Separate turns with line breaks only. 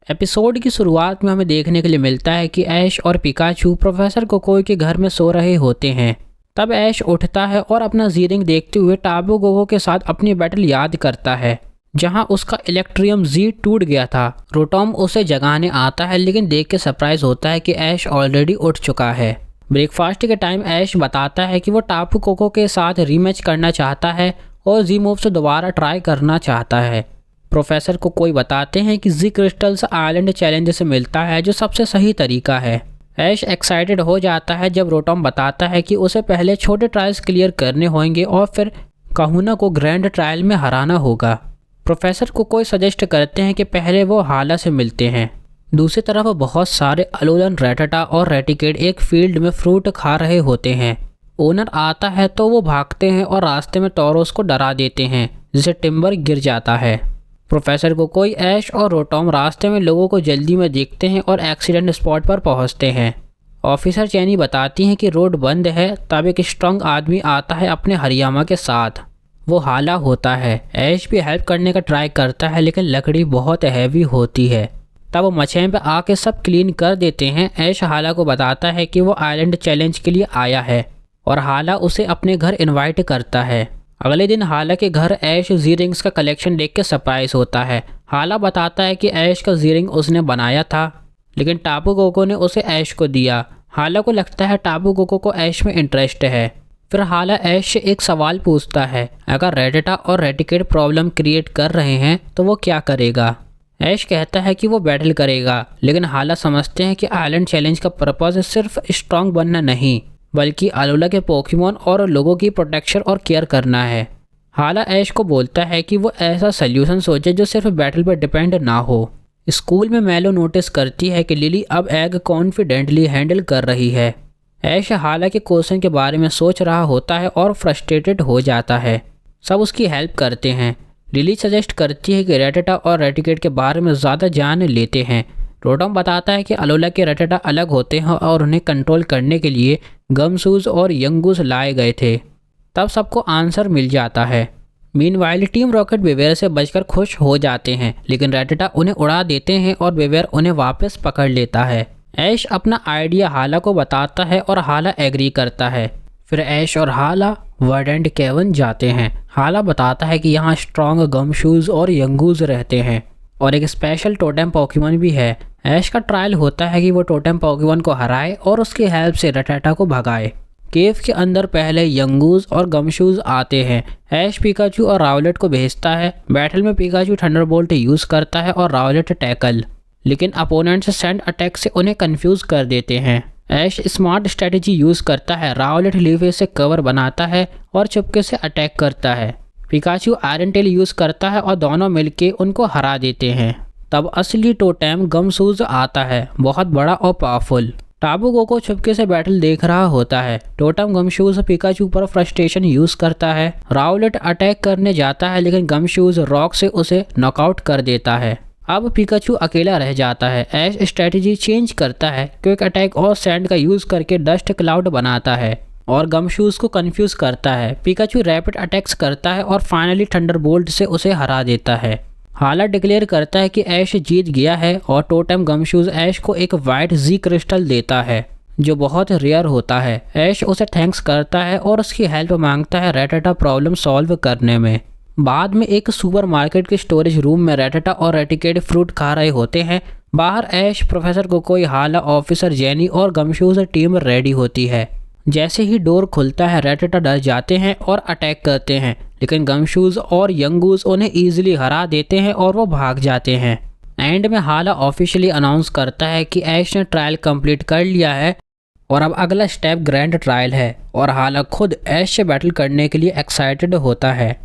Episode की शुरुआत में हमें देखने के लिए मिलता है कि ऐश और पिकाचू प्रोफेसर कोकोई के घर में सो रहे होते हैं। तब ऐश उठता है और अपना जीरिंग देखते हुए टाबू गोगो के साथ अपनी बैटल याद करता है जहां उसका इलेक्ट्रियम जी टूट गया था। रोटोम उसे जगाने आता है लेकिन देख के सरप्राइज होता है कि ऐश ऑलरेडी उठ चुका है। ब्रेकफास्ट के टाइम ऐश बताता है कि वो टापू कोको के साथ रीमैच करना चाहता है और जी मूव से दोबारा ट्राई करना चाहता है। प्रोफेसर को कोई बताते हैं कि जी क्रिस्टल्स आइलैंड चैलेंज से मिलता है जो सबसे सही तरीका है। ऐश एक्साइटेड हो जाता है जब रोटोम बताता है कि उसे पहले छोटे ट्रायल्स क्लियर करने होंगे और फिर कहूना को ग्रैंड ट्रायल में हराना होगा। प्रोफेसर को कोई सजेस्ट करते हैं कि पहले वो हाला से मिलते हैं। दूसरी तरफ बहुत सारे अलोलन, रेटाटा और रेटिकेट एक फील्ड में फ्रूट खा रहे होते हैं। ओनर आता है तो वो भागते हैं और रास्ते में टोरोस को डरा देते हैं जिससे टिम्बर गिर जाता है। प्रोफेसर को कोई ऐश और रोटोम रास्ते में लोगों को जल्दी में देखते हैं और एक्सीडेंट स्पॉट पर पहुंचते हैं। ऑफिसर चैनी बताती हैं कि रोड बंद है। तब एक स्ट्रांग आदमी आता है अपने हरियामा के साथ। वो हाला होता है। ऐश भी हेल्प करने का ट्राई करता है लेकिन लकड़ी बहुत हैवी होती है। तब वो मछें पे आके सब क्लीन कर देते हैं। ऐश हाला को बताता है कि वो आइलैंड चैलेंज के लिए आया है और हाला उसे अपने घर इनवाइट करता है। अगले दिन हाला के घर ऐश जी रिंग्स का कलेक्शन देख के सरप्राइज होता है। हाला बताता है कि ऐश का जी रिंग उसने बनाया था लेकिन टापू कोको ने उसे ऐश को दिया। हाला को लगता है टापू कोको को ऐश में इंटरेस्ट है। फिर हाला ऐश से एक सवाल पूछता है, अगर रेटाटा और रेटिकेट प्रॉब्लम क्रिएट कर रहे हैं तो वो क्या करेगा। ऐश कहता है कि वो बैटल करेगा लेकिन हाला समझते हैं कि आइलैंड चैलेंज का पर्पस सिर्फ स्ट्रांग बनना नहीं बल्कि अलोला के पोकेमॉन और लोगों की प्रोटेक्शन और केयर करना है। हाला ऐश को बोलता है कि वो ऐसा सोल्यूशन सोचे जो सिर्फ बैटल पर डिपेंड ना हो। स्कूल में मेलो नोटिस करती है कि लिली अब एग कॉन्फिडेंटली हैंडल कर रही है। ऐश हाला के क्वेश्चन के बारे में सोच रहा होता है और फ्रस्ट्रेटेड हो जाता है। सब उसकी हेल्प करते हैं। लिली सजेस्ट करती है कि रेटाटा और रेटिकेट के बारे में ज़्यादा जान लेते हैं। रोटोम बताता है कि अलोला के रेटाटा अलग होते हैं और उन्हें कंट्रोल करने के लिए गमसूज और यंगूस लाए गए थे। तब सबको आंसर मिल जाता है। मीनवाइल टीम रॉकेट बेवेयर से बचकर खुश हो जाते हैं लेकिन रेटाटा उन्हें उड़ा देते हैं और बेवेयर उन्हें वापस पकड़ लेता है। ऐश अपना आइडिया हाला को बताता है और हाला एग्री करता है। फिर ऐश और हाला वर्डेंट केवन जाते हैं। हाला बताता है कि यहाँ स्ट्रॉन्ग गमशूज और यंगूज रहते हैं और एक स्पेशल टोटेम पोकेमॉन भी है। ऐश का ट्रायल होता है कि वो टोटेम पोकेमॉन को हराए और उसकी हेल्प से रेटाटा को भगाए। केव के अंदर पहले यंगूज और गमशूज आते हैं। ऐश पिकाचू और रावलेट को भेजता है। बैटल में पिकाचू थंडरबोल्ट यूज़ करता है और रावलेट टैकल, लेकिन अपोनेंट्स सैंड अटैक से उन्हें कंफ्यूज कर देते हैं। ऐश स्मार्ट स्ट्रेटेजी यूज़ करता है। रावलेट लीफे से कवर बनाता है और चुपके से अटैक करता है। पिकाचू आयरन टेल यूज़ करता है और दोनों मिलके उनको हरा देते हैं। तब असली टोटेम गमसूज आता है, बहुत बड़ा और पावरफुल। टाबू कोको चुपके से बैटल देख रहा होता है। टोटेम गमशूज पिकाचू पर फ्रस्ट्रेशन यूज़ करता है। रावलेट अटैक करने जाता है लेकिन गमशूज रॉक से उसे नॉकआउट कर देता है। अब पिकाचू अकेला रह जाता है। ऐश स्ट्रेटेजी चेंज करता है, क्विक अटैक और सैंड का यूज़ करके डस्ट क्लाउड बनाता है और गमशूज को कंफ्यूज करता है। पिकाचू रैपिड अटैक्स करता है और फाइनली थंडरबोल्ट से उसे हरा देता है। हाला डिक्लेयर करता है कि ऐश जीत गया है और टोटेम गमशूज ऐश को एक वाइट जी क्रिस्टल देता है जो बहुत रेयर होता है। ऐश उसे थैंक्स करता है और उसकी हेल्प मांगता है रेटाटा प्रॉब्लम सॉल्व करने में। बाद में एक सुपरमार्केट के स्टोरेज रूम में रेटाटा और रेटिकेट फ्रूट खा रहे होते हैं। बाहर ऐश, प्रोफेसर कोकोई, हाला, ऑफिसर जेनी और गमशूज टीम रेडी होती है। जैसे ही डोर खुलता है रेटाटा डर जाते हैं और अटैक करते हैं लेकिन गमशूज और यंगूज उन्हें ईजिली हरा देते हैं और वो भाग जाते हैं। एंड में हाला ऑफिशियली अनाउंस करता है कि ऐश ने ट्रायल कंप्लीट कर लिया है और अब अगला स्टेप ग्रैंड ट्रायल है और हाला खुद ऐश से बैटल करने के लिए एक्साइटेड होता है।